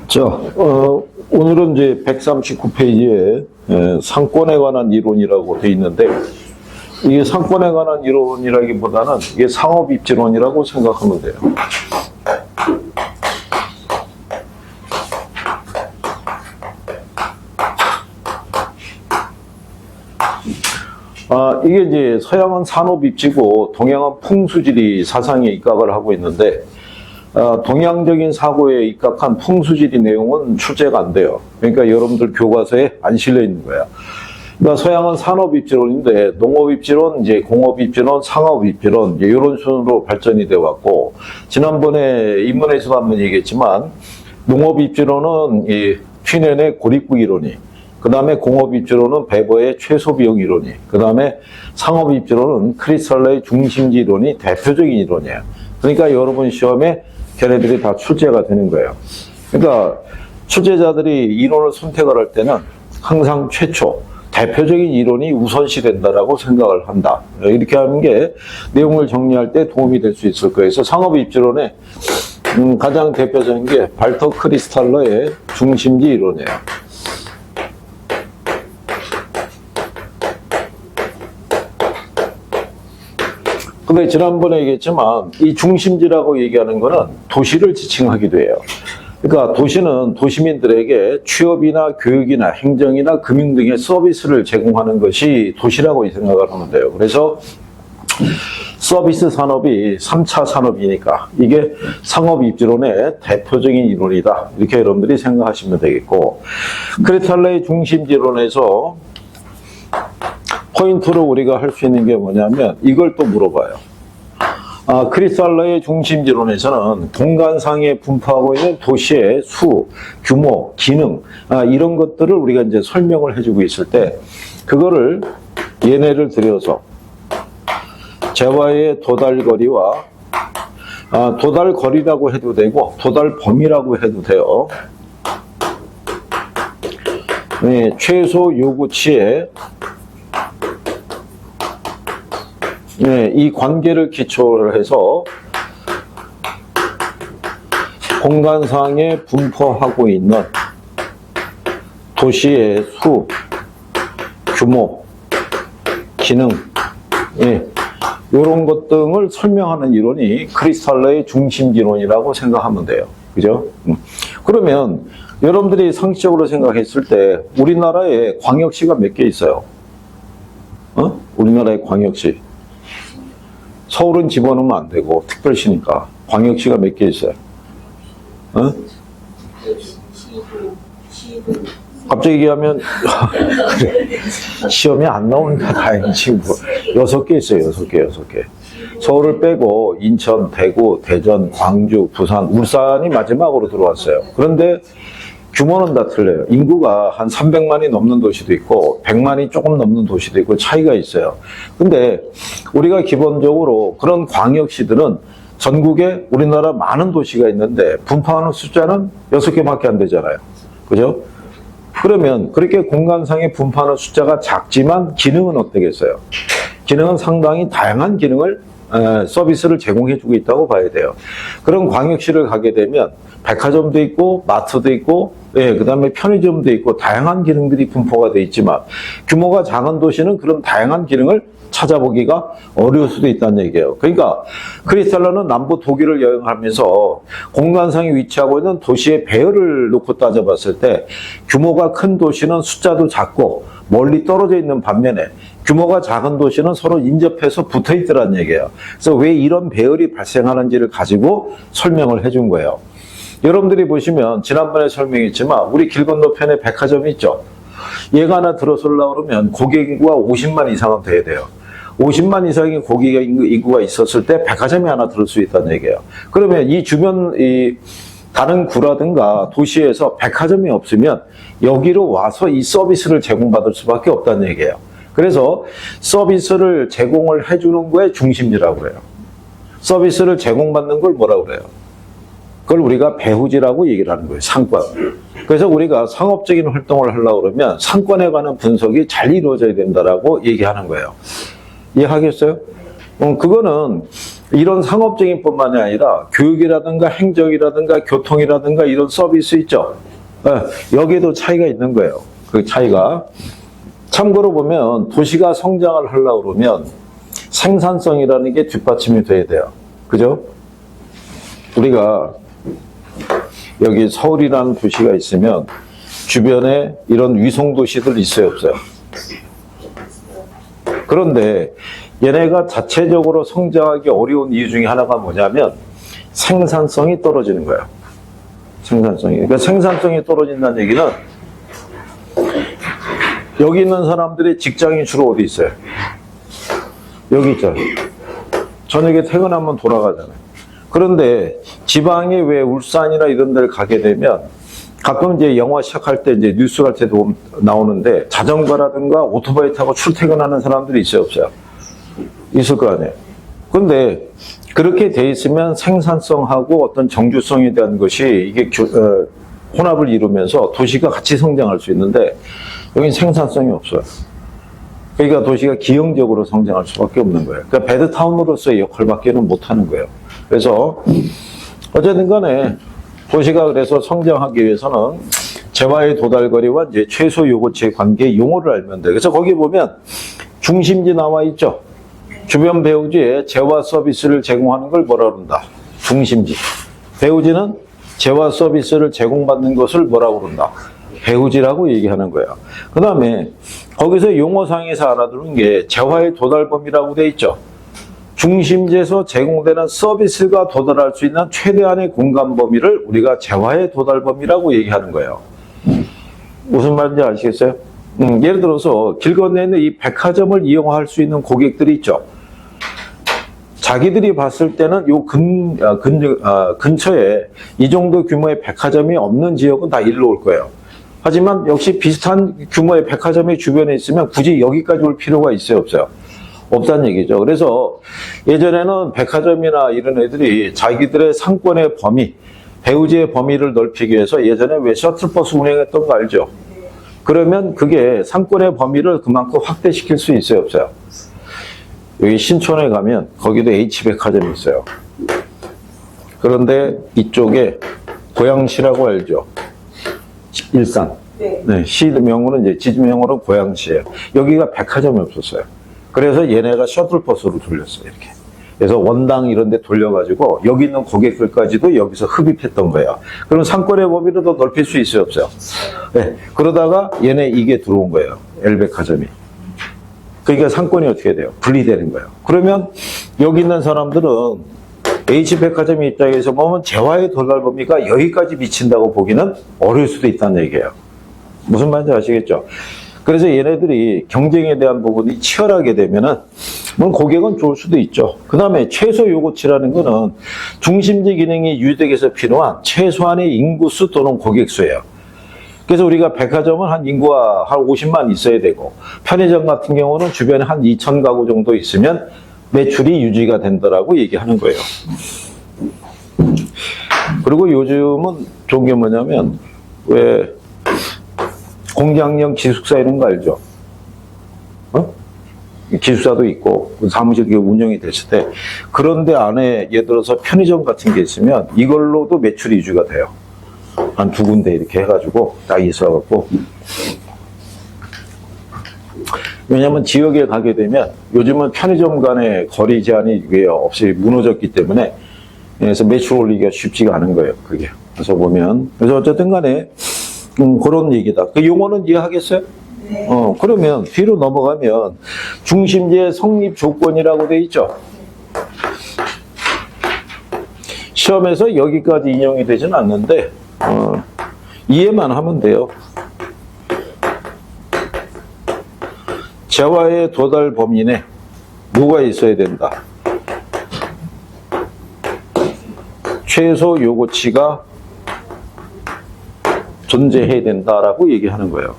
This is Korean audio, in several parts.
자, 오늘은 이제 139페이지에 상권에 관한 이론이라고 되어 있는데, 이게 상권에 관한 이론이라기보다는 이게 상업입지론이라고 생각하면 돼요. 이게 이제 서양은 산업입지고 동양은 풍수지리 사상에 입각을 하고 있는데, 동양적인 사고에 입각한 풍수지리 내용은 출제가 안 돼요. 그러니까 여러분들 교과서에 안 실려 있는 거야. 그러니까 서양은 산업입지론인데, 농업입지론, 이제 공업입지론, 상업입지론, 이제 이런 순으로 발전이 되어 왔고, 지난번에 입문에서도 한번 얘기했지만, 농업입지론은 이 휘넨의 고립구 이론이, 그 다음에 공업입지론은 베버의 최소비용 이론이, 그 다음에 상업입지론은 크리스탈러의 중심지 이론이 대표적인 이론이에요. 그러니까 여러분 시험에 걔네들이 다 출제가 되는 거예요. 그러니까 출제자들이 이론을 선택을 할 때는 항상 최초, 대표적인 이론이 우선시 된다라고 생각을 한다. 이렇게 하는 게 내용을 정리할 때 도움이 될 수 있을 거예요. 그래서 상업입지론의 가장 대표적인 게 발터 크리스탈러의 중심지 이론이에요. 근데 지난번에 얘기했지만 이 중심지라고 얘기하는 거는 도시를 지칭하기도 해요. 그러니까 도시는 도시민들에게 취업이나 교육이나 행정이나 금융 등의 서비스를 제공하는 것이 도시라고 생각을 하면 돼요. 그래서 서비스 산업이 3차 산업이니까 이게 상업입지론의 대표적인 이론이다. 이렇게 여러분들이 생각하시면 되겠고, 크리스탈러의 중심지론에서 포인트로 우리가 할 수 있는 게 뭐냐면 이걸 또 물어봐요. 크리스탈러의 중심지론에서는 공간상에 분포하고 있는 도시의 수, 규모, 기능, 이런 것들을 우리가 이제 설명을 해주고 있을 때, 그거를 얘네를 들여서 재화의 도달거리와, 도달거리라고 해도 되고, 도달범위라고 해도 돼요. 네, 최소 요구치에 네, 이 관계를 기초로 해서 공간상에 분포하고 있는 도시의 수, 규모, 기능, 이런 것 등을 설명하는 이론이 크리스탈러의 중심지론이라고 생각하면 돼요. 그죠? 그러면 여러분들이 상식적으로 생각했을 때 우리나라에 광역시가 몇 개 있어요? 우리나라의 광역시. 서울은 집어넣으면 안 되고 특별시니까 광역시가 몇 개 있어요? 갑자기 얘기하면 시험이 안 나오니까 다행이지 뭐. 6개 있어요. 6개. 서울을 빼고 인천, 대구, 대전, 광주, 부산, 울산이 마지막으로 들어왔어요. 그런데 규모는 다 틀려요. 인구가 한 300만이 넘는 도시도 있고 100만이 조금 넘는 도시도 있고 차이가 있어요. 근데 우리가 기본적으로 그런 광역시들은 전국에 우리나라 많은 도시가 있는데 분포하는 숫자는 6개밖에 안 되잖아요. 그죠? 그러면 그렇게 공간상에 분포하는 숫자가 작지만 기능은 어떻겠어요? 기능은 상당히 다양한 기능을 서비스를 제공해주고 있다고 봐야 돼요. 그런 광역시를 가게 되면 백화점도 있고 마트도 있고 그 다음에 편의점도 있고 다양한 기능들이 분포가 되어 있지만 규모가 작은 도시는 그런 다양한 기능을 찾아보기가 어려울 수도 있다는 얘기예요. 그러니까 크리스탈러는 남부 독일을 여행하면서 공간상에 위치하고 있는 도시의 배열을 놓고 따져봤을 때 규모가 큰 도시는 숫자도 작고 멀리 떨어져 있는 반면에 규모가 작은 도시는 서로 인접해서 붙어 있더라는 얘기예요. 그래서 왜 이런 배열이 발생하는지를 가지고 설명을 해준 거예요. 여러분들이 보시면 지난번에 설명했지만 우리 길 건너편에 백화점이 있죠. 얘가 하나 들어서려고 그러면 고객 인구가 50만 이상은 돼야 돼요. 50만 이상의 고객 인구가 있었을 때 백화점이 하나 들을 수 있다는 얘기예요. 그러면 이 주변 다른 구라든가 도시에서 백화점이 없으면 여기로 와서 이 서비스를 제공받을 수밖에 없다는 얘기예요. 그래서 서비스를 제공을 해주는 거에 중심지라고 그래요. 서비스를 제공받는 걸 뭐라고 그래요? 그걸 우리가 배후지라고 얘기를 하는 거예요. 상권. 그래서 우리가 상업적인 활동을 하려고 그러면 상권에 관한 분석이 잘 이루어져야 된다라고 얘기하는 거예요. 이해하겠어요? 그거는 이런 상업적인 뿐만이 아니라 교육이라든가 행정이라든가 교통이라든가 이런 서비스 있죠. 여기에도 차이가 있는 거예요. 그 차이가. 참고로 보면 도시가 성장을 하려고 그러면 생산성이라는 게 뒷받침이 돼야 돼요. 그죠? 우리가 여기 서울이라는 도시가 있으면 주변에 이런 위성도시들 있어요, 없어요? 그런데 얘네가 자체적으로 성장하기 어려운 이유 중에 하나가 뭐냐면 생산성이 떨어지는 거예요. 생산성이. 그러니까 생산성이 떨어진다는 얘기는 여기 있는 사람들의 직장이 주로 어디 있어요? 여기 있잖아요. 저녁에 퇴근하면 돌아가잖아요. 그런데 지방에 왜 울산이나 이런 데를 가게 되면 가끔 이제 영화 시작할 때 이제 뉴스 갈 때도 나오는데 자전거라든가 오토바이 타고 출퇴근하는 사람들이 있어요, 없어요? 있을 거 아니에요. 그런데 그렇게 돼 있으면 생산성하고 어떤 정주성에 대한 것이 이게 혼합을 이루면서 도시가 같이 성장할 수 있는데 여기는 생산성이 없어요. 그러니까 도시가 기형적으로 성장할 수밖에 없는 거예요. 그러니까 배드타운으로서의 역할밖에는 못하는 거예요. 그래서 어쨌든 간에 도시가 그래서 성장하기 위해서는 재화의 도달거리와 이제 최소 요구치의 관계의 용어를 알면 돼요. 그래서 거기 보면 중심지 나와 있죠. 주변 배후지에 재화 서비스를 제공하는 걸 뭐라 그런다? 중심지. 배후지는 재화 서비스를 제공받는 것을 뭐라고 그런다? 배후지라고 얘기하는 거예요. 그 다음에 거기서 용어상에서 알아두는 게 재화의 도달범위라고 돼 있죠. 중심지에서 제공되는 서비스가 도달할 수 있는 최대한의 공간 범위를 우리가 재화의 도달 범위라고 얘기하는 거예요. 무슨 말인지 아시겠어요? 예를 들어서 길 건너에 있는 이 백화점을 이용할 수 있는 고객들이 있죠. 자기들이 봤을 때는 요 근처에 이 정도 규모의 백화점이 없는 지역은 다 일로 올 거예요. 하지만 역시 비슷한 규모의 백화점이 주변에 있으면 굳이 여기까지 올 필요가 있어요, 없어요? 없다는 얘기죠. 그래서 예전에는 백화점이나 이런 애들이 자기들의 상권의 범위, 배후지의 범위를 넓히기 위해서 예전에 왜 셔틀버스 운행했던 거 알죠? 그러면 그게 상권의 범위를 그만큼 확대시킬 수 있어요, 없어요? 여기 신촌에 가면 거기도 H백화점이 있어요. 그런데 이쪽에 고양시라고 알죠? 일산. 네, 시명으로는 이제 지명으로 고양시예요. 여기가 백화점이 없었어요. 그래서 얘네가 셔틀버스로 돌렸어요, 이렇게. 그래서 원당 이런 데 돌려가지고 여기 있는 고객들까지도 여기서 흡입했던 거예요. 그럼 상권의 범위를 더 넓힐 수 있어요, 없어요? 네. 그러다가 얘네 이게 들어온 거예요, L백화점이. 그러니까 상권이 어떻게 돼요? 분리되는 거예요. 그러면 여기 있는 사람들은 H백화점 입장에서 보면 재화의 도달 범위가 여기까지 미친다고 보기는 어려울 수도 있다는 얘기예요. 무슨 말인지 아시겠죠? 그래서 얘네들이 경쟁에 대한 부분이 치열하게 되면은, 물론 고객은 좋을 수도 있죠. 그 다음에 최소 요구치라는 거는 중심지 기능이 유지되기 필요한 최소한의 인구수 또는 고객수예요. 그래서 우리가 백화점은 한 인구가 한 50만 있어야 되고, 편의점 같은 경우는 주변에 한 2천 가구 정도 있으면 매출이 유지가 된다라고 얘기하는 거예요. 그리고 요즘은 좋은 게 뭐냐면, 왜, 공장형 기숙사 이런 거 알죠? 기숙사도 있고 사무실 운영이 됐을 때 그런데 안에 예를 들어서 편의점 같은 게 있으면 이걸로도 매출이 유지가 돼요. 한 두 군데 이렇게 해가지고 딱 있어갖고, 왜냐하면 지역에 가게 되면 요즘은 편의점 간의 거리 제한이 없이 무너졌기 때문에 그래서 매출 올리기가 쉽지가 않은 거예요, 그게. 그래서 보면 그래서 어쨌든 간에 그런 얘기다. 그 용어는 이해하겠어요? 네. 그러면 뒤로 넘어가면 중심지의 성립 조건이라고 돼 있죠. 시험에서 여기까지 인용이 되진 않는데 이해만 하면 돼요. 재화의 도달 범위 내 뭐가 있어야 된다? 최소 요구치가 존재해야 된다라고 얘기하는 거예요.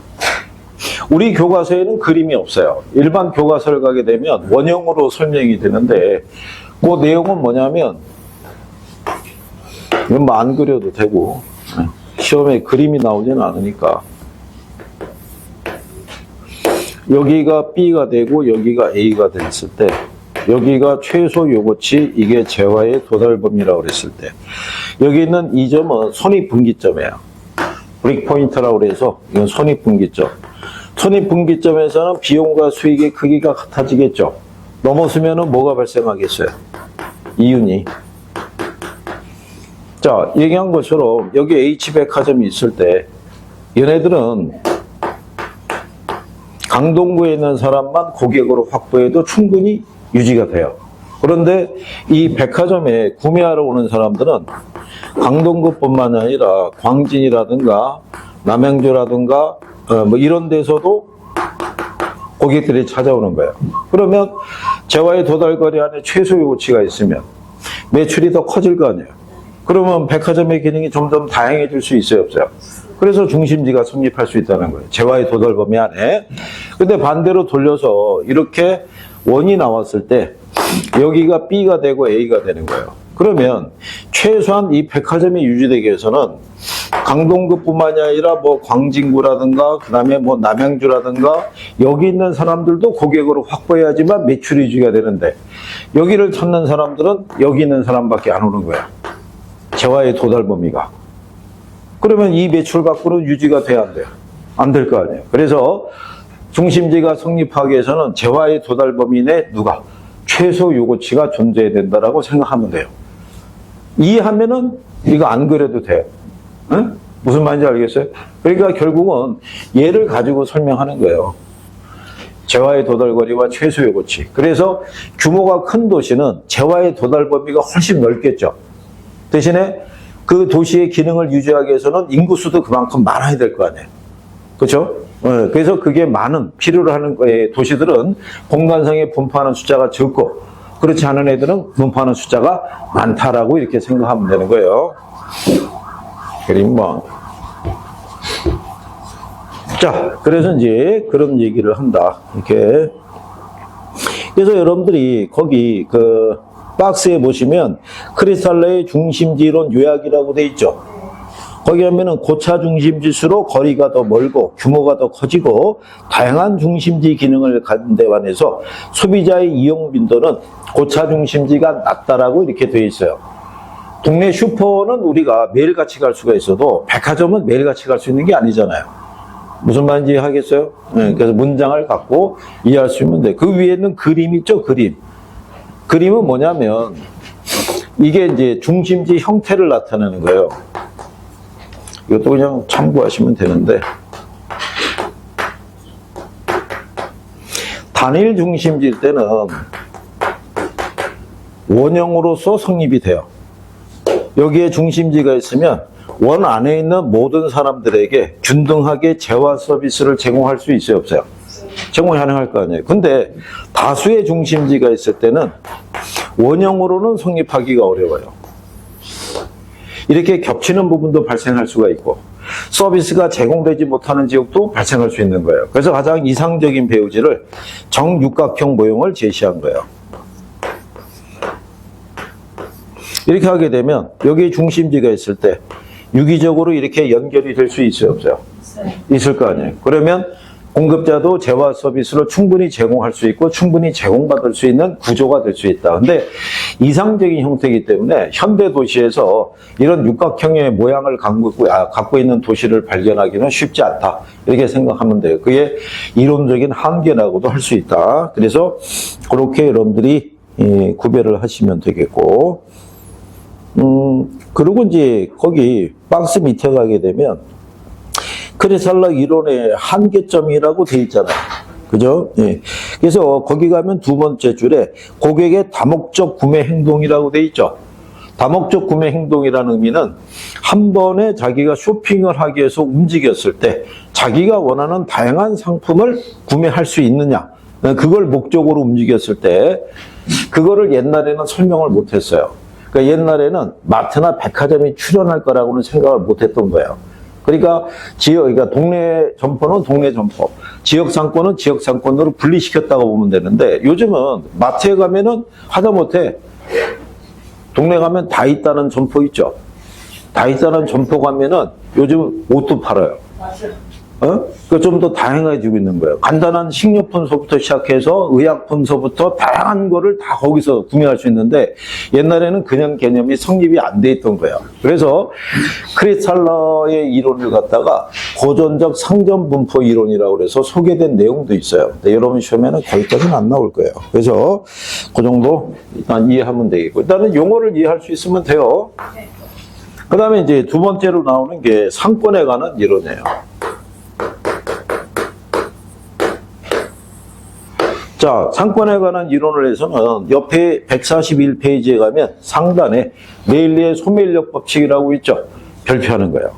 우리 교과서에는 그림이 없어요. 일반 교과서를 가게 되면 원형으로 설명이 되는데 그 내용은 뭐냐면 이건 뭐 안 그려도 되고 시험에 그림이 나오지는 않으니까 여기가 B가 되고 여기가 A가 됐을 때 여기가 최소 요거치, 이게 재화의 도달 범위라고 그랬을 때 여기 있는 이 점은 손익분기점이에요. 브릭 포인트라고 그래서 이건 손익분기점. 손익분기점에서는 비용과 수익의 크기가 같아지겠죠. 넘어서면은 뭐가 발생하겠어요? 이윤이. 자, 얘기한 것처럼 여기 H백화점이 있을 때 얘네들은 강동구에 있는 사람만 고객으로 확보해도 충분히 유지가 돼요. 그런데 이 백화점에 구매하러 오는 사람들은 강동구뿐만 아니라 광진이라든가 남양주라든가 뭐 이런 데서도 고객들이 찾아오는 거예요. 그러면 재화의 도달거리 안에 최소 요구치가 있으면 매출이 더 커질 거 아니에요. 그러면 백화점의 기능이 점점 다양해질 수 있어요, 없어요? 그래서 중심지가 성립할 수 있다는 거예요. 재화의 도달 범위 안에. 근데 반대로 돌려서 이렇게 원이 나왔을 때 여기가 B가 되고 A가 되는 거예요. 그러면 최소한 이 백화점이 유지되기 위해서는 강동구뿐만이 아니라 뭐 광진구라든가 그다음에 뭐 남양주라든가 여기 있는 사람들도 고객으로 확보해야지만 매출이 유지가 되는데 여기를 찾는 사람들은 여기 있는 사람밖에 안 오는 거야. 재화의 도달 범위가. 그러면 이 매출 밖으로 유지가 돼야 안 돼요? 안 될 거 아니에요. 그래서 중심지가 성립하기 위해서는 재화의 도달 범위 내 누가? 최소 요구치가 존재해야 된다라고 생각하면 돼요. 이해하면은 이거 안 그래도 돼요. 응? 무슨 말인지 알겠어요? 그러니까 결국은 얘를 가지고 설명하는 거예요. 재화의 도달거리와 최소 요구치. 그래서 규모가 큰 도시는 재화의 도달 범위가 훨씬 넓겠죠. 대신에 그 도시의 기능을 유지하기 위해서는 인구수도 그만큼 많아야 될 거 아니에요. 그렇죠? 그래서 그게 많은 필요로 하는 거에 도시들은 공간상에 분포하는 숫자가 적고 그렇지 않은 애들은 분포하는 숫자가 많다라고 이렇게 생각하면 되는 거예요. 그림만. 자, 그래서 이제 그런 얘기를 한다. 이렇게. 그래서 여러분들이 거기 그 박스에 보시면 크리스탈러의 중심지론 요약이라고 돼 있죠. 거기 하면은 고차 중심지수로 거리가 더 멀고 규모가 더 커지고 다양한 중심지 기능을 갖는 데 반해서 소비자의 이용 빈도는 고차 중심지가 낮다라고 이렇게 돼 있어요. 동네 슈퍼는 우리가 매일 같이 갈 수가 있어도 백화점은 매일 같이 갈 수 있는 게 아니잖아요. 무슨 말인지 하겠어요? 그래서 문장을 갖고 이해할 수 있는데 그 위에는 그림 있죠, 그림. 그림은 뭐냐면 이게 이제 중심지 형태를 나타내는 거예요. 이것도 그냥 참고하시면 되는데 단일 중심지일 때는 원형으로서 성립이 돼요. 여기에 중심지가 있으면 원 안에 있는 모든 사람들에게 균등하게 재화 서비스를 제공할 수 있어요, 없어요? 제공이 가능할 거 아니에요. 근데 다수의 중심지가 있을 때는 원형으로는 성립하기가 어려워요. 이렇게 겹치는 부분도 발생할 수가 있고 서비스가 제공되지 못하는 지역도 발생할 수 있는 거예요. 그래서 가장 이상적인 배우지를 정육각형 모형을 제시한 거예요. 이렇게 하게 되면 여기 중심지가 있을 때 유기적으로 이렇게 연결이 될 수 있어요, 없어요? 있을 거 아니에요. 그러면 공급자도 재화 서비스를 충분히 제공할 수 있고 충분히 제공받을 수 있는 구조가 될 수 있다. 근데 이상적인 형태이기 때문에 현대 도시에서 이런 육각형의 모양을 갖고 있는 도시를 발견하기는 쉽지 않다. 이렇게 생각하면 돼요. 그게 이론적인 한계라고도 할 수 있다. 그래서 그렇게 여러분들이 구별을 하시면 되겠고, 그리고 이제 거기 박스 밑에 가게 되면 크리스탈러 이론의 한계점이라고 돼 있잖아요. 그죠? 예. 그래서 거기 가면 두 번째 줄에 고객의 다목적 구매 행동이라고 돼 있죠. 다목적 구매 행동이라는 의미는 한 번에 자기가 쇼핑을 하기 위해서 움직였을 때 자기가 원하는 다양한 상품을 구매할 수 있느냐. 그걸 목적으로 움직였을 때 그거를 옛날에는 설명을 못 했어요. 그러니까 옛날에는 마트나 백화점이 출연할 거라고는 생각을 못 했던 거예요. 그러니까 그러니까 동네 점포는 동네 점포, 지역 상권은 지역 상권으로 분리시켰다고 보면 되는데 요즘은 마트에 가면은 하다못해 동네 가면 다 있다는 점포 있죠. 다 있다는 점포 가면은 요즘 옷도 팔아요. 좀 더 다양해지고 있는 거예요. 간단한 식료품서부터 시작해서 의약품서부터 다양한 거를 다 거기서 구매할 수 있는데 옛날에는 그냥 개념이 성립이 안 돼 있던 거예요. 그래서 크리스탈러의 이론을 갖다가 고전적 상점 분포 이론이라고 해서 소개된 내용도 있어요. 근데 여러분 시험에는 거기까지는 안 나올 거예요. 그래서 그 정도 일단 이해하면 되겠고 일단은 용어를 이해할 수 있으면 돼요. 그 다음에 이제 두 번째로 나오는 게 상권에 관한 이론이에요. 자, 상권에 관한 이론을 해서는 옆에 141페이지에 가면 상단에 레일리의 소매인력 법칙이라고 있죠. 별표하는 거예요.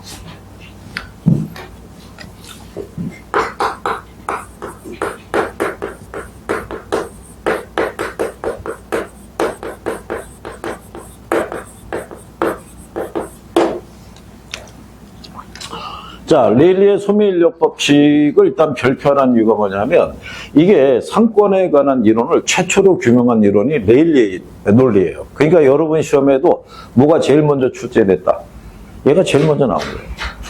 자, 레일리의 소매인력 법칙을 일단 별표하는 이유가 뭐냐면 이게 상권에 관한 이론을 최초로 규명한 이론이 레일리의 논리예요. 그러니까 여러분 시험에도 뭐가 제일 먼저 출제됐다. 얘가 제일 먼저 나온 거예요.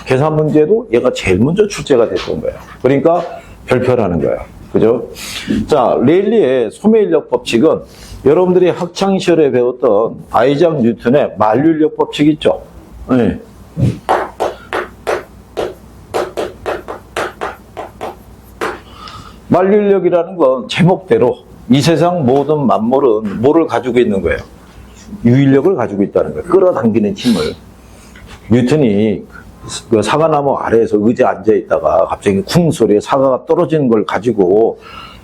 계산 문제도 얘가 제일 먼저 출제가 됐던 거예요. 그러니까 별표라는 거예요. 그죠? 자, 레일리의 소매인력 법칙은 여러분들이 학창시절에 배웠던 아이작 뉴턴의 만류인력 법칙 있죠? 네. 만류인력이라는 건 제목대로 이 세상 모든 만물은 뭐를 가지고 있는 거예요? 유인력을 가지고 있다는 거예요. 끌어당기는 힘을. 뉴턴이 그 사과나무 아래에서 의자에 앉아 있다가 갑자기 쿵 소리에 사과가 떨어지는 걸 가지고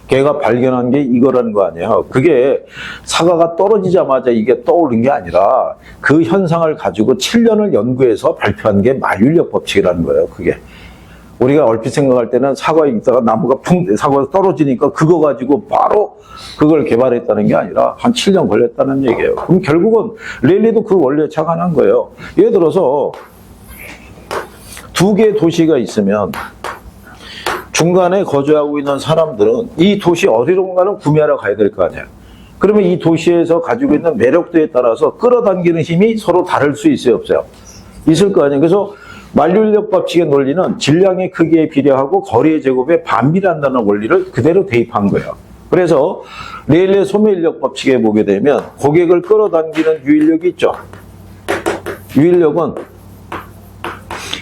걔가 발견한 게 이거라는 거 아니에요. 그게 사과가 떨어지자마자 이게 떠오른 게 아니라 그 현상을 가지고 7년을 연구해서 발표한 게 만류인력 법칙이라는 거예요. 그게. 우리가 얼핏 생각할 때는 사과에 있다가 나무가 사과가 떨어지니까 그거 가지고 바로 그걸 개발했다는 게 아니라 한 7년 걸렸다는 얘기예요. 그럼 결국은 레일리도 그 원리에 착안한 거예요. 예를 들어서 두 개의 도시가 있으면 중간에 거주하고 있는 사람들은 이 도시 어디론가는 구매하러 가야 될 거 아니에요. 그러면 이 도시에서 가지고 있는 매력도에 따라서 끌어당기는 힘이 서로 다를 수 있어요, 없어요? 있을 거 아니에요. 그래서 만류인력 법칙의 논리는 질량의 크기에 비례하고 거리의 제곱에 반비례한다는 원리를 그대로 대입한 거예요. 그래서 레일리의 소매인력 법칙에 보게 되면 고객을 끌어당기는 유인력이 있죠. 유인력은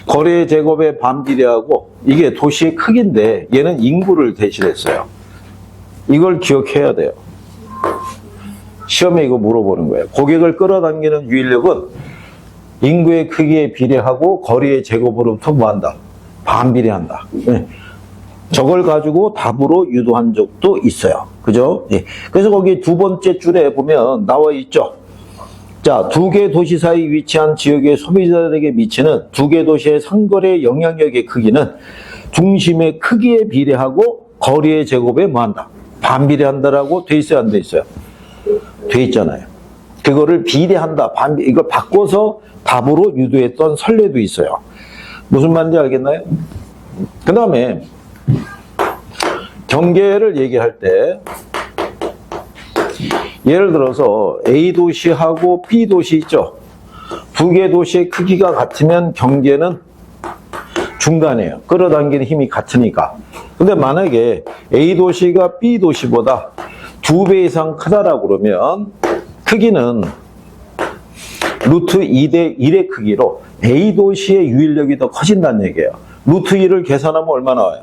거리의 제곱에 반비례하고 이게 도시의 크기인데 얘는 인구를 대신했어요. 이걸 기억해야 돼요. 시험에 이거 물어보는 거예요. 고객을 끌어당기는 유인력은 인구의 크기에 비례하고 거리의 제곱으로부터 뭐한다? 반비례한다. 네. 저걸 가지고 답으로 유도한 적도 있어요. 그죠? 네. 그래서 거기 두 번째 줄에 보면 나와 있죠. 자, 두 개 도시 사이 위치한 지역의 소비자들에게 미치는 두 개 도시의 상거래 영향력의 크기는 중심의 크기에 비례하고 거리의 제곱에 뭐한다? 반비례한다라고 돼 있어요, 안 돼 있어요? 돼 있잖아요. 그거를 비례한다, 이걸 바꿔서 답으로 유도했던 선례도 있어요. 무슨 말인지 알겠나요? 그 다음에 경계를 얘기할 때 예를 들어서 A 도시하고 B 도시 있죠. 두 개 도시의 크기가 같으면 경계는 중간이에요. 끌어당기는 힘이 같으니까. 근데 만약에 A 도시가 B 도시보다 2배 이상 크다라고 그러면 크기는 루트 2대 1의 크기로 A 도시의 유인력이 더 커진다는 얘기예요. 루트 2를 계산하면 얼마 나와요?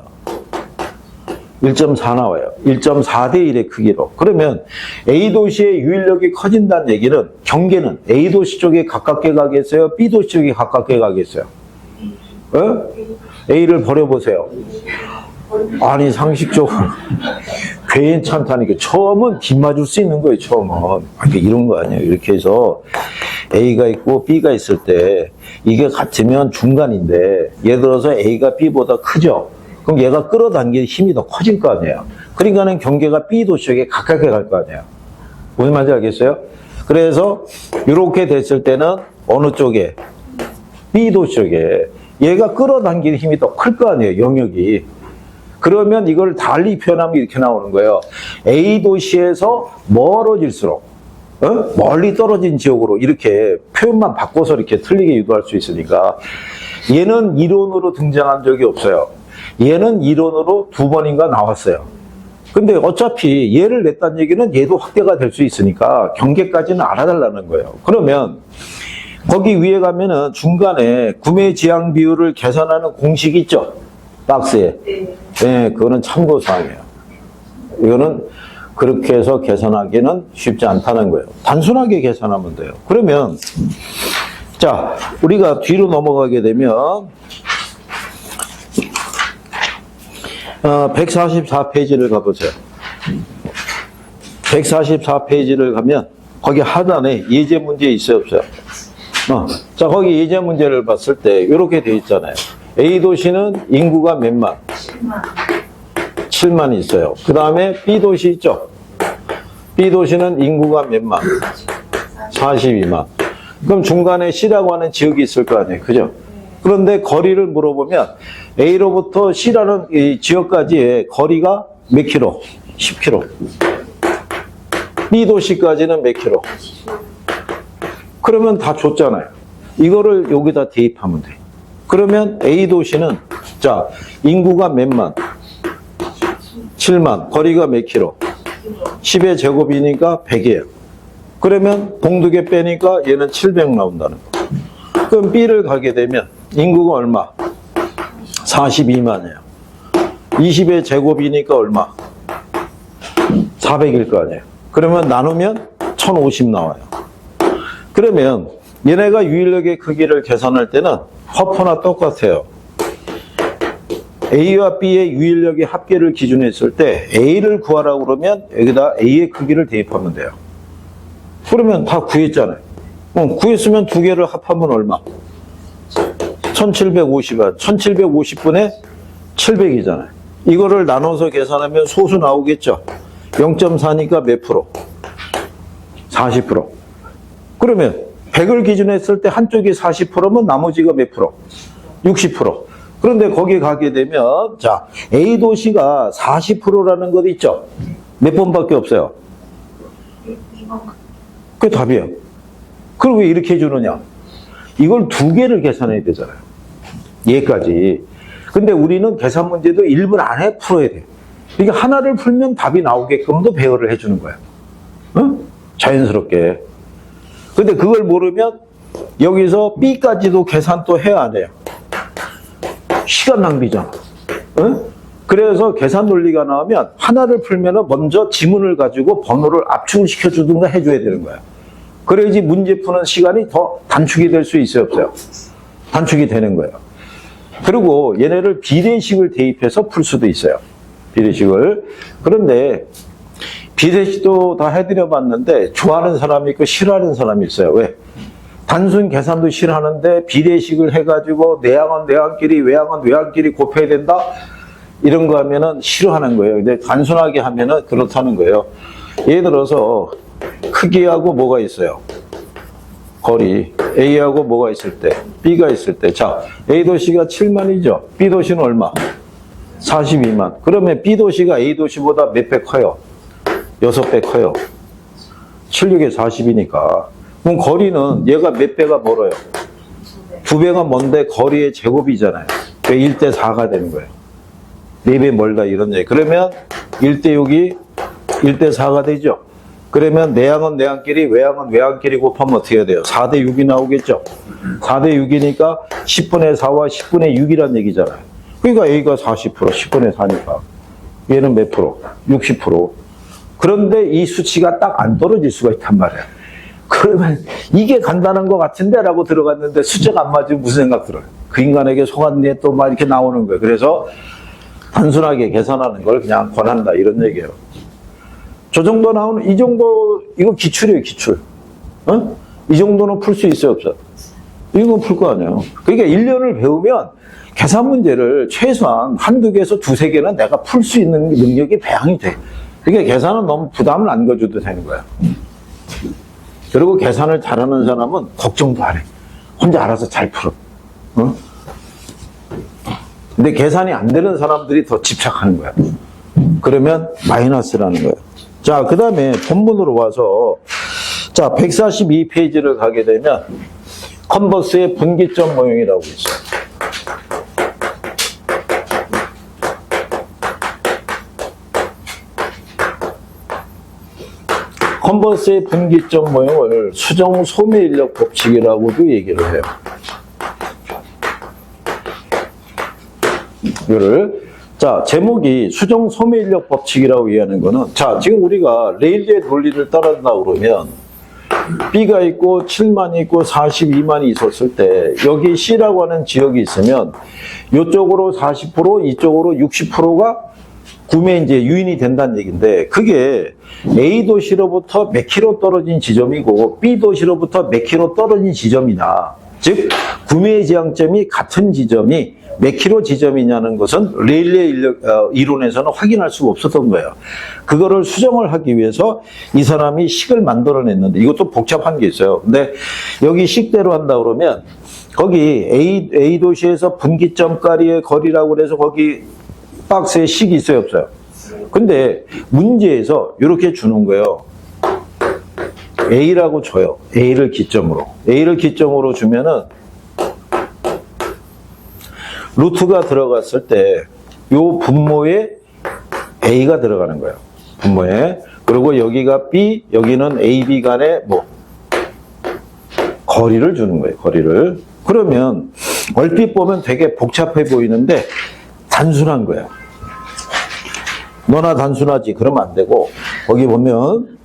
1.4 나와요. 1.4대 1의 크기로. 그러면 A 도시의 유인력이 커진다는 얘기는 경계는 A 도시 쪽에 가깝게 가겠어요? B 도시 쪽에 가깝게 가겠어요? A를 버려보세요. 아니 상식적으로 괜찮다니까. 처음은 빗맞을 수 있는 거예요. 처음은. 이런 거 아니에요. 이렇게 해서 A가 있고 B가 있을 때 이게 같으면 중간인데 예를 들어서 A가 B보다 크죠. 그럼 얘가 끌어당기는 힘이 더 커질 거 아니에요. 그러니까는 경계가 B 도시에게 가깝게 갈 거 아니에요. 무슨 말인지 알겠어요? 그래서 이렇게 됐을 때는 어느 쪽에? B 도시 쪽에 얘가 끌어당기는 힘이 더 클 거 아니에요. 영역이. 그러면 이걸 달리 표현하면 이렇게 나오는 거예요. A 도시에서 멀어질수록 멀리 떨어진 지역으로 이렇게 표현만 바꿔서 이렇게 틀리게 유도할 수 있으니까 얘는 이론으로 등장한 적이 없어요. 얘는 이론으로 2번인가 나왔어요. 근데 어차피 얘를 냈다는 얘기는 얘도 확대가 될 수 있으니까 경계까지는 알아달라는 거예요. 그러면 거기 위에 가면은 중간에 구매 지양 비율을 계산하는 공식이 있죠? 박스에. 네, 그거는 참고사항이에요. 이거는 그렇게 해서 계산하기는 쉽지 않다는 거예요. 단순하게 계산하면 돼요. 그러면 자, 우리가 뒤로 넘어가게 되면 144페이지를 가보세요. 144페이지를 가면 거기 하단에 예제 문제 있어요, 없어요? 자, 거기 예제 문제를 봤을 때 이렇게 돼 있잖아요. A도시는 인구가 몇만? 7만 있어요. 그 다음에 B도시 있죠? B도시는 인구가 몇만? 42만. 그럼 중간에 C라고 하는 지역이 있을 거 아니에요. 그죠? 그런데 거리를 물어보면 A로부터 C라는 이 지역까지의 거리가 몇 킬로? 10킬로. B도시까지는 몇 킬로? 그러면 다 줬잖아요. 이거를 여기다 대입하면 돼. 그러면 A도시는 자, 인구가 몇만? 7만. 거리가 몇 킬로? 10의 제곱이니까 100이에요. 그러면 봉두개 빼니까 얘는 700 나온다는 거. 그럼 B를 가게 되면 인구가 얼마? 42만이에요. 20의 제곱이니까 얼마? 400일 거 아니에요. 그러면 나누면 1050 나와요. 그러면 얘네가 유인력의 크기를 계산할 때는 화포나 똑같아요. A와 B의 유인력의 합계를 기준으로 했을 때 A를 구하라고 그러면 여기다 A의 크기를 대입하면 돼요. 그러면 다 구했잖아요. 구했으면 두 개를 합하면 얼마? 1750원. 1750분의 700이잖아요. 이거를 나눠서 계산하면 소수 나오겠죠? 0.4니까 몇 프로? 40%. 그러면 100을 기준으로 했을 때 한쪽이 40%면 나머지가 몇 프로? 60%. 그런데 거기 가게 되면 자, A도시가 40%라는 것 있죠? 몇 번밖에 없어요? 그게 답이에요. 그럼 왜 이렇게 해주느냐? 이걸 두 개를 계산해야 되잖아요. 얘까지. 근데 우리는 계산 문제도 1분 안에 풀어야 돼요. 그러니까 하나를 풀면 답이 나오게끔도 배열을 해주는 거예요. 응? 자연스럽게. 근데 그걸 모르면 여기서 B까지도 계산 또 해야 안 해요. 시간 낭비잖아. 응? 그래서 계산 논리가 나오면 하나를 풀면 먼저 지문을 가지고 번호를 압축을 시켜주든가 해줘야 되는 거야. 그래야지 문제 푸는 시간이 더 단축이 될 수 있어요, 없어요? 단축이 되는 거예요. 그리고 얘네를 비례식을 대입해서 풀 수도 있어요. 비례식을. 그런데 비례식도 다 해드려 봤는데 좋아하는 사람이 있고 싫어하는 사람이 있어요. 왜? 단순 계산도 싫어하는데 비례식을 해가지고 내항은 내항끼리 외항은 외항끼리 곱해야 된다? 이런 거 하면은 싫어하는 거예요. 근데 단순하게 하면은 그렇다는 거예요. 예를 들어서 크기하고 뭐가 있어요? 거리. A하고 뭐가 있을 때? B가 있을 때. 자, A도시가 7만이죠. B도시는 얼마? 42만. 그러면 B도시가 A도시보다 몇 배 커요? 6배 커요. 76에 40이니까. 그럼 거리는 얘가 몇 배가 멀어요? 2배가 먼데 거리의 제곱이잖아요. 그 1대 4가 되는 거예요. 4배 멀다 이런 얘기. 그러면 1대 6이 1대 4가 되죠. 그러면 내항은 내항끼리 외항은 외항끼리 곱하면 어떻게 해야 돼요? 4대 6이 나오겠죠. 4대 6이니까 10분의 4와 10분의 6이란 얘기잖아요. 그러니까 A가 40%, 10분의 4니까. 얘는 몇 프로? 60%. 그런데 이 수치가 딱 안 떨어질 수가 있단 말이에요. 그러면 이게 간단한 것 같은데 라고 들어갔는데 숫자가 안 맞으면 무슨 생각 들어요? 그 인간에게 속았네 또 막 이렇게 나오는 거예요. 그래서 단순하게 계산하는 걸 그냥 권한다 이런 얘기예요. 저 정도 나오는 이 정도 이거 기출이에요, 기출. 어? 이 정도는 풀 수 있어요, 없어요? 이건 풀 거 아니에요. 그러니까 1년을 배우면 계산 문제를 최소한 한두 개에서 두세 개는 내가 풀 수 있는 능력이 배양이 돼. 그러니까 계산은 너무 부담을 안 가져도 되는 거야. 그리고 계산을 잘하는 사람은 걱정도 안 해. 혼자 알아서 잘 풀어. 어? 근데 계산이 안 되는 사람들이 더 집착하는 거야. 그러면 마이너스라는 거예요. 자, 그 다음에 본문으로 와서 자 142페이지를 가게 되면 컨버스의 분기점 모형이라고 있어요. 컨버스의 분기점 모형을 수정 소매 인력 법칙이라고도 얘기를 해요. 이거를 자, 제목이 수정 소매 인력 법칙이라고 얘기하는 거는, 자, 지금 우리가 레일리의 논리를 따른다 그러면 B가 있고 7만이 있고 42만이 있었을 때 여기 C라고 하는 지역이 있으면 이쪽으로 40%, 이쪽으로 60%가 구매 이제 유인이 된다는 얘기인데, 그게 A 도시로부터 몇 킬로 떨어진 지점이고 B 도시로부터 몇 킬로 떨어진 지점이냐, 즉 구매 지향점이 같은 지점이 몇 킬로 지점이냐는 것은 레일리의 이론에서는 확인할 수가 없었던 거예요. 그거를 수정을 하기 위해서 이 사람이 식을 만들어냈는데, 이것도 복잡한 게 있어요. 근데 여기 식대로 한다 그러면 거기 A 도시에서 분기점까지의 거리라고 그래서 거기 박스에 식이 있어요, 없어요? 근데 문제에서 이렇게 주는 거예요. A라고 줘요. A를 기점으로 주면은 루트가 들어갔을 때 요 분모에 A가 들어가는 거예요. 분모에. 그리고 여기가 B, 여기는 A, B 간의 뭐 거리를 주는 거예요. 거리를. 그러면 얼핏 보면 되게 복잡해 보이는데 단순한 거예요. 너나 단순하지 그러면 안 되고, 거기 보면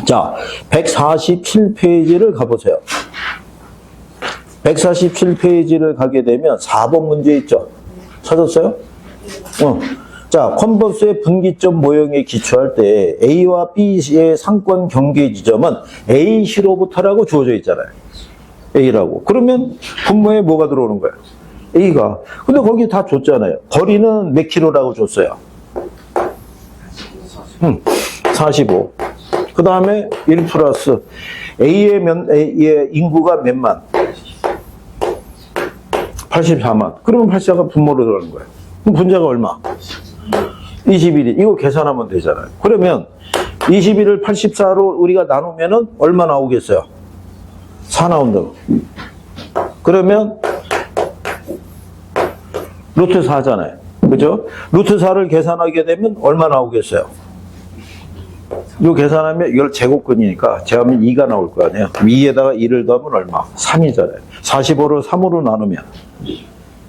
자 147페이지를 가보세요. 147페이지를 가게 되면 4번 문제 있죠. 찾았어요? 자, 컨버스의 분기점 모형에 기초할 때 A와 B의 상권 경계 지점은 A시로부터라고 주어져 있잖아요. A라고. 그러면 분모에 뭐가 들어오는 거예요? A가. 근데 거기 다 줬잖아요. 거리는 몇 킬로라고 줬어요? 45. 그 다음에 1 플러스 A의 인구가 몇만? 84만. 그러면 84가 분모로 들어가는 거예요. 그럼 분자가 얼마? 21이. 이거 계산하면 되잖아요. 그러면 21을 84로 우리가 나누면은 얼마 나오겠어요? 4 나온다. 그러면 루트 4잖아요. 그죠? 루트 4를 계산하게 되면 얼마 나오겠어요? 이거 계산하면 이걸 제곱근이니까 제하면 2가 나올 거 아니에요. 2에다가 2를 더하면 얼마? 3이잖아요. 45를 3으로 나누면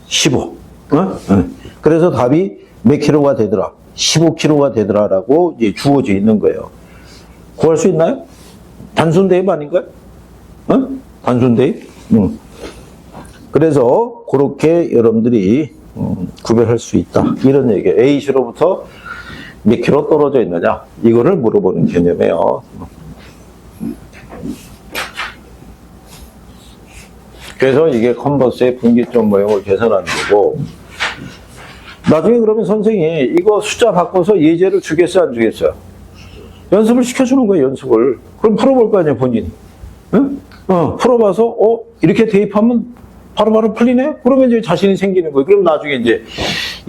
15. 그래서 답이 몇 킬로가 되더라? 15킬로가 되더라라고 이제 주어져 있는 거예요. 구할 수 있나요? 단순 대입 아닌가요? 단순 대입? 그래서 그렇게 여러분들이 구별할 수 있다. 이런 얘기예요. A시로부터 몇 킬로 떨어져 있느냐? 이거를 물어보는 개념이에요. 그래서 이게 컨버스의 분기점 모형을 계산하는 거고, 나중에 그러면 선생님이 이거 숫자 바꿔서 예제를 주겠어요, 안 주겠어요? 연습을 시켜주는 거예요, 연습을. 그럼 풀어볼 거 아니에요, 본인이. 응? 풀어봐서, 이렇게 대입하면 바로바로 풀리네? 그러면 이제 자신이 생기는 거예요. 그럼 나중에 이제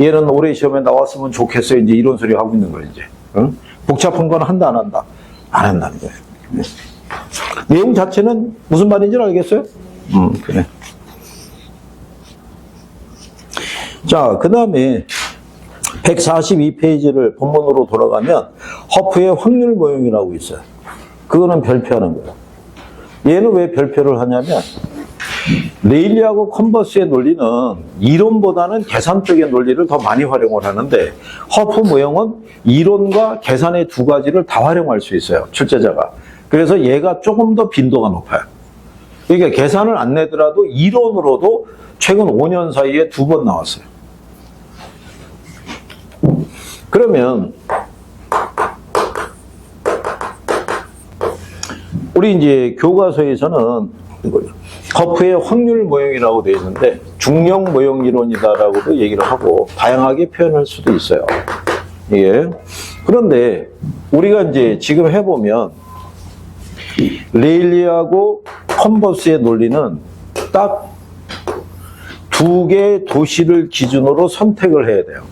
얘는 올해 시험에 나왔으면 좋겠어요. 이제 이런 소리 하고 있는 거예요, 이제. 응? 복잡한 건 한다, 안 한다? 안 한다는 거예요. 내용 자체는 무슨 말인지 알겠어요? 그래. 자, 그 다음에 142페이지를 본문으로 돌아가면 허프의 확률 모형이라고 있어요. 그거는 별표하는 거예요. 얘는 왜 별표를 하냐면 레일리하고 컨버스의 논리는 이론보다는 계산적인 논리를 더 많이 활용을 하는데, 허프 모형은 이론과 계산의 두 가지를 다 활용할 수 있어요, 출제자가. 그래서 얘가 조금 더 빈도가 높아요. 그러니까 계산을 안 내더라도 이론으로도 최근 5년 사이에 2번 나왔어요. 그러면 우리 이제 교과서에서는 허프의 확률 모형이라고 되어 있는데 중력 모형 이론이다라고도 얘기를 하고 다양하게 표현할 수도 있어요. 예. 그런데 우리가 이제 지금 해보면 레일리하고 컨버스의 논리는 딱 2개의 도시를 기준으로 선택을 해야 돼요.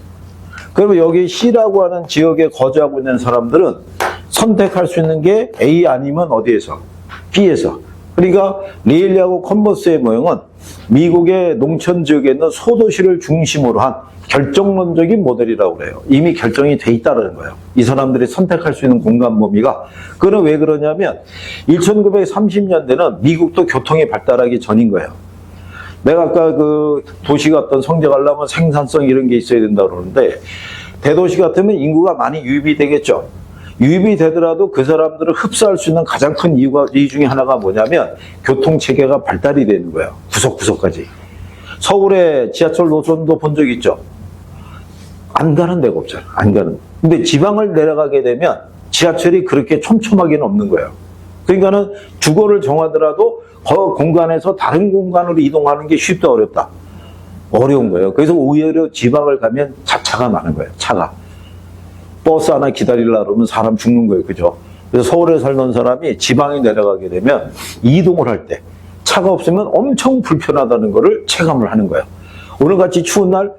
그러면 여기 C라고 하는 지역에 거주하고 있는 사람들은 선택할 수 있는 게 A 아니면 어디에서? B에서. 그러니까 레일리하고 컨버스의 모형은 미국의 농촌 지역에 있는 소도시를 중심으로 한 결정론적인 모델이라고 그래요. 이미 결정이 돼 있다는 거예요. 이 사람들이 선택할 수 있는 공간 범위가. 그건 왜 그러냐면 1930년대는 미국도 교통이 발달하기 전인 거예요. 내가 아까 그 도시가 어떤 성장하려면 생산성 이런 게 있어야 된다고 그러는데 대도시 같으면 인구가 많이 유입이 되겠죠. 유입이 되더라도 그 사람들을 흡수할 수 있는 가장 큰 이유 중에 하나가 뭐냐면 교통체계가 발달이 되는 거예요. 구석구석까지. 서울의 지하철 노선도 본 적 있죠? 안 가는 데가 없잖아. 안 가는. 근데 지방을 내려가게 되면 지하철이 그렇게 촘촘하게는 없는 거예요. 그러니까는 주거를 정하더라도 그 공간에서 다른 공간으로 이동하는 게 쉽다 어렵다? 어려운 거예요. 그래서 오히려 지방을 가면 차가 많은 거예요. 차가. 버스 하나 기다리려고 그러면 사람 죽는 거예요. 그죠? 그래서 서울에 살던 사람이 지방에 내려가게 되면 이동을 할 때 차가 없으면 엄청 불편하다는 거를 체감을 하는 거예요. 오늘같이 추운 날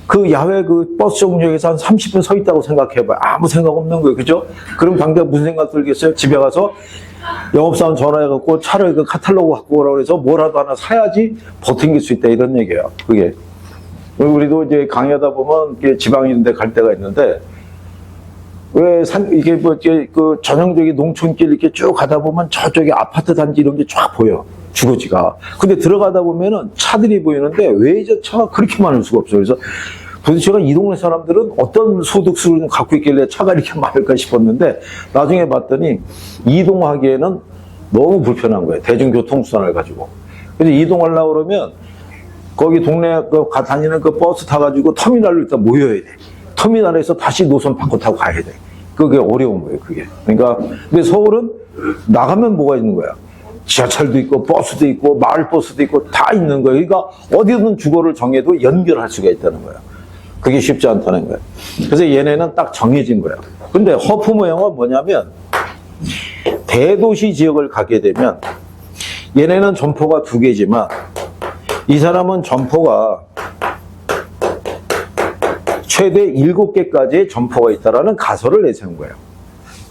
그 야외 그 버스 정류장에서 한 30분 서 있다고 생각해봐요. 아무 생각 없는 거예요. 그죠? 그럼 당장 무슨 생각 들겠어요? 집에 가서 영업사원 전화해갖고 차를 그 카탈로그 갖고 오라고 해서 뭐라도 하나 사야지 버팅길 수 있다 이런 얘기예요. 그게. 우리도 이제 강의하다 보면 지방에 있는 데 갈 때가 있는데 왜 이게 뭐, 그 전형적인 농촌길 이렇게 쭉 가다 보면 저쪽에 아파트 단지 이런 게 쫙 보여. 주거지가. 근데 들어가다 보면은 차들이 보이는데 왜 저 차가 그렇게 많을 수가 없어요. 그래서 도대체가 이 동네 사람들은 어떤 소득수를 갖고 있길래 차가 이렇게 많을까 싶었는데 나중에 봤더니 이동하기에는 너무 불편한 거예요. 대중교통수단을 가지고. 그래서 이동하려고 그러면 거기 동네 다니는 그 버스 타가지고 터미널로 일단 모여야 돼. 터미널에서 다시 노선 바꿔 타고 가야 돼. 그게 어려운 거예요, 그게. 그러니까, 근데 서울은 나가면 뭐가 있는 거야? 지하철도 있고, 버스도 있고, 마을버스도 있고, 다 있는 거예요. 그러니까 어디든 주거를 정해도 연결할 수가 있다는 거예요. 그게 쉽지 않다는 거예요. 그래서 얘네는 딱 정해진 거예요. 근데 허프 모형은 뭐냐면, 대도시 지역을 가게 되면, 얘네는 점포가 2개지만, 이 사람은 점포가 최대 7개까지의 점포가 있다라는 가설을 내세운 거예요.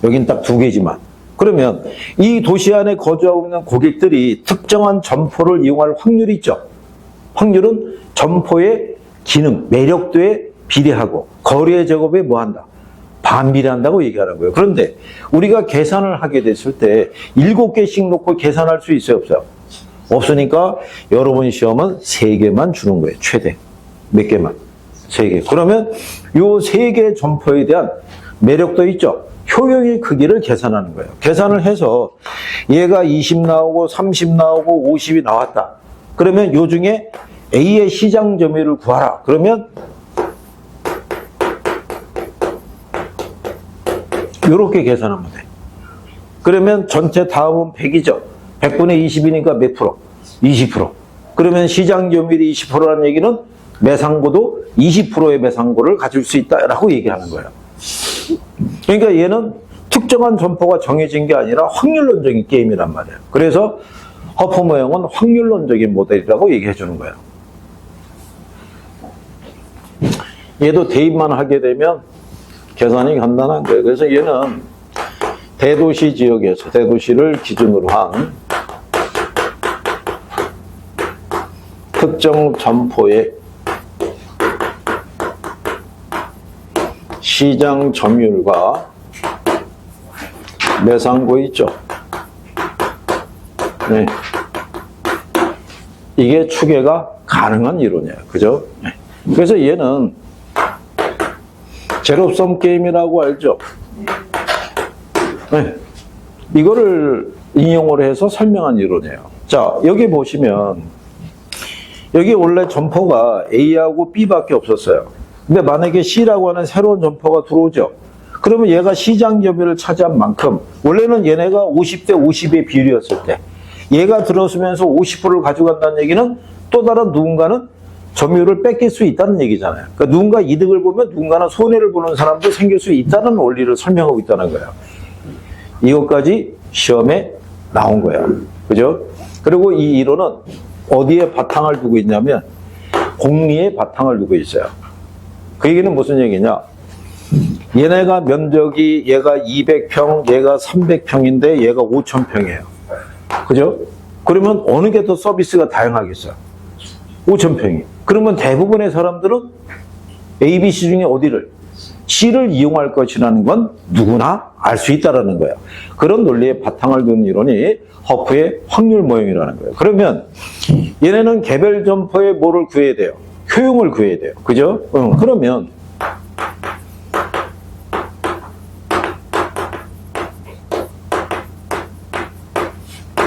여긴 딱 2개지만. 그러면 이 도시 안에 거주하고 있는 고객들이 특정한 점포를 이용할 확률이 있죠. 확률은 점포의 기능, 매력도에 비례하고 거리의 제곱에 뭐한다? 반비례한다고 얘기하는 거예요. 그런데 우리가 계산을 하게 됐을 때 7개씩 놓고 계산할 수 있어요? 없어요? 없으니까 여러분 시험은 3개만 주는 거예요. 최대. 몇 개만? 3개. 그러면 요 3개 점포에 대한 매력도 있죠. 효용의 크기를 계산하는 거예요. 계산을 해서 얘가 20 나오고 30 나오고 50이 나왔다. 그러면 요 중에 A의 시장 점유율을 구하라. 그러면 이렇게 계산하면 돼. 그러면 전체 다음은 100이죠. 100분의 20이니까 몇 프로? 20%. 그러면 시장 점유율이 20%라는 얘기는 매상고도 20%의 매상고를 가질 수 있다라고 얘기하는 거예요. 그러니까 얘는 특정한 점포가 정해진 게 아니라 확률론적인 게임이란 말이에요. 그래서 허프 모형은 확률론적인 모델이라고 얘기해 주는 거예요. 얘도 대입만 하게 되면 계산이 간단한 거예요. 그래서 얘는 대도시 지역에서 대도시를 기준으로 한 특정 점포의 시장 점유율과 매상고 있죠. 네. 이게 추계가 가능한 이론이에요. 그죠? 네. 그래서 얘는 제로섬 게임이라고 알죠? 네. 이거를 인용을 해서 설명한 이론이에요. 자, 여기 보시면 여기 원래 점포가 A하고 B밖에 없었어요. 근데 만약에 C라고 하는 새로운 점포가 들어오죠. 그러면 얘가 시장 점유율을 차지한 만큼 원래는 얘네가 50대 50의 비율이었을 때 얘가 들어서면서 50%를 가져간다는 얘기는 또 다른 누군가는 점유율을 뺏길 수 있다는 얘기잖아요. 그러니까 누군가 이득을 보면 누군가는 손해를 보는 사람도 생길 수 있다는 원리를 설명하고 있다는 거예요. 이것까지 시험에 나온 거예요. 그죠? 그리고 이 이론은 어디에 바탕을 두고 있냐면 공리에 바탕을 두고 있어요. 그 얘기는 무슨 얘기냐? 얘네가 면적이 얘가 200평, 얘가 300평인데 얘가 5,000평이에요. 그죠? 그러면 어느 게 더 서비스가 다양하겠어요? 5,000평이. 그러면 대부분의 사람들은 A, B, C 중에 어디를? C를 이용할 것이라는 건 누구나 알 수 있다는 거예요. 그런 논리에 바탕을 둔 이론이 허프의 확률 모형이라는 거예요. 그러면 얘네는 개별 점포에 뭐를 구해야 돼요? 효용을 구해야 돼요. 그죠? 그러면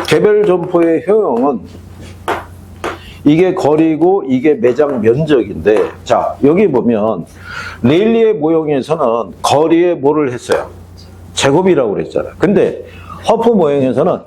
개별 점포의 효용은 이게 거리고 이게 매장 면적인데, 자, 여기 보면 레일리의 모형에서는 거리에 뭐를 했어요? 제곱이라고 그랬잖아요. 근데 허프 모형에서는